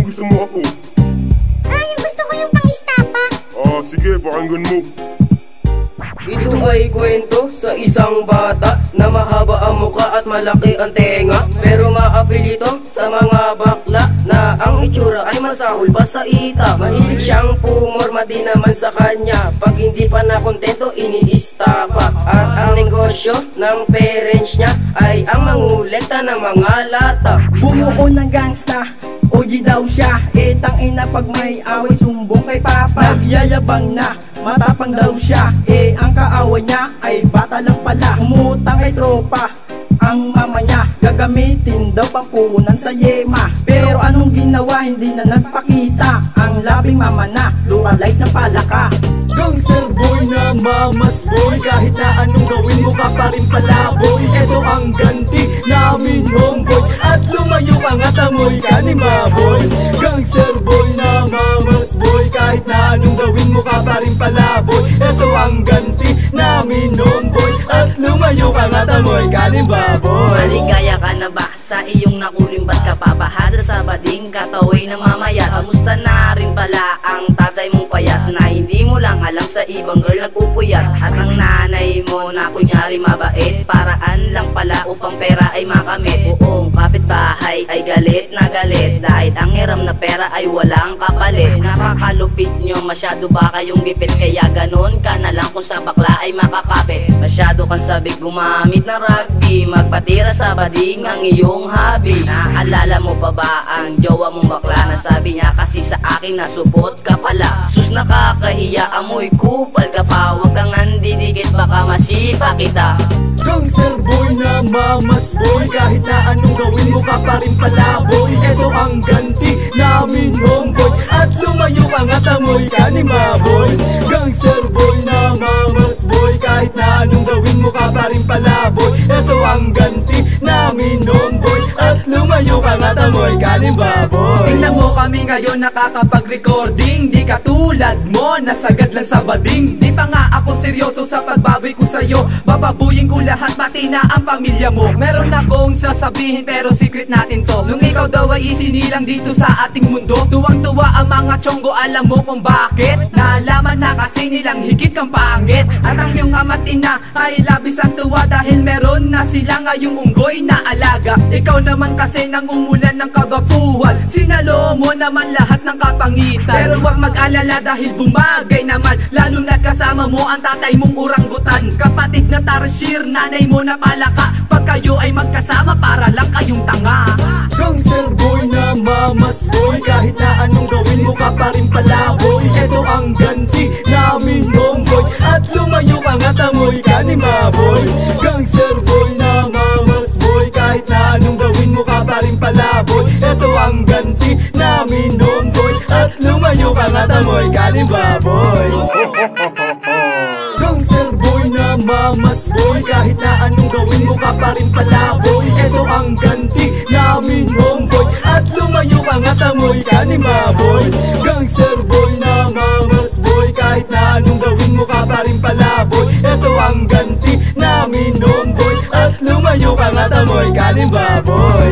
gusto mo ako? Yung gusto ko yung pang-istapa. Sige, pakinggan mo. Ito ay kwento sa isang bata na mahaba ang muka at malaki ang tenga, pero maapilito sa mga bakla na ang itsura ay masahol pa sa ita. Mahilig siyang pumorma din naman sa kanya, pag hindi pa nakontento iniistapa. At ang negosyo ng parents niya ay ang mangulekta ng mga lata. Bumuo ng gangsta, OG daw siya, tangina pag may away sumbong kay papa. Nagyayabang na, matapang daw siya, ang kaaway niya ay bata lang pala. Umutang kay tropa, ang mama niya gagamitin daw pampunan sa yema. Pero anong ginawa, hindi na nagpakita ang labing mama na lumalay ng palaka. Gangster boy na mamas boy, kahit na anong gawin mo ka pa rin palaboy. Ito ang ganti namin homeboy, at lumayo ka nga tamoy ka ni maboy. Gangster boy na mamas boy, kahit na anong gawin mo ka pa rin palaboy. Ito ang ganti namin homeboy, at lumayo ka nga tamoy ka ni baboy. Maligaya ka na ba sa iyong nakuling, ba't ka papahada sa bading kataway ng mamaya? Kamusta na rin pala ang tatay mong payat, na hindi mo lang alam sa ibang girl nagpupuyat? At ang nanay mo na kunyari mabait, paraan lang pala upang pera ay makamit. Buong kapitbahay ay galit na galit, dahil ang hiram na pera ay walang kapalit. Napakalupit nyo, masyado ba kayong gipit, kaya ganon ka na lang kung sa bakla ay makakapit. Masyado kang sabik gumamit ng rugby, magpatira sa bading ang iyong hobby. Naalala mo pa ba ang jowa mong bakla na sabi niya kasi sa akin nasupot ka pala? Sus, nakakahiya, amoy kupal ka pa, wag kang andidikit baka masipa kita. Gangster boy na mamas boy, kahit na anong gawin mo ka pa rin palaboy. Ito ang ganti namin homeboy, at lumayo ka nga tamoy ka ni maboy. Gangster boy na mamas boy, kahit na anong gawin mo ka pa rin palaboy. Ito ang ganti namin homeboy, at lumayo ka nga tamoy ka ni baboy. Tingnan mo kami ngayon nakakapag-recording, di katulad mo nasagad lang sa bading. Di pa nga ako seryoso sa pagbaboy ko sa'yo, bababuyin ko lahat pati na ang pamilya mo. Meron akong sasabihin pero secret natin to, nung ikaw daw ay isinilang dito sa ating mundo. Tuwang-tuwa ang mga tiyonggo, alam mo kung bakit? Nalaman na kasi nilang higit kang pangit. At ang iyong ama't ina ay labis ang tuwa, dahil meron na sila ngayong unggoy na alaga. Ikaw naman kasi nang umulan ng kagapuhan, sinalo mo naman lahat ng kapangitan. Pero wag mag-alala dahil bumagay naman, lalo na kasama mo ang tatay mong uranggutan. Kapatid na tarsier, nanay mo na palaka, pag kayo ay magkasama para lang kayong tanga. Gangster boy na mamas boy, kahit na anong gawin mo ka pa rin palaboy. Ito ang ganti namin homeboy, at lumayo ka nga tamoy ka ni maboy. Gangster boy na mamas boy, kahit na anong gawin mo ka pa rin palaboy. Ito ang ganti namin homeboy, at lumayo ka nga tamoy ka ni baboy. Gangster boy na mamas boy, kahit na anong gawin mo ka pa rin palaboy. Ito ang ganti namin homeboy, at lumayo ka nga tamoy ka ni maboy. Gangster boy na mamas boy, kahit na anong gawin mo ka pa rin palaboy. Ito ang ganti namin homeboy, at lumayo ka nga tamoy ka ni baboy.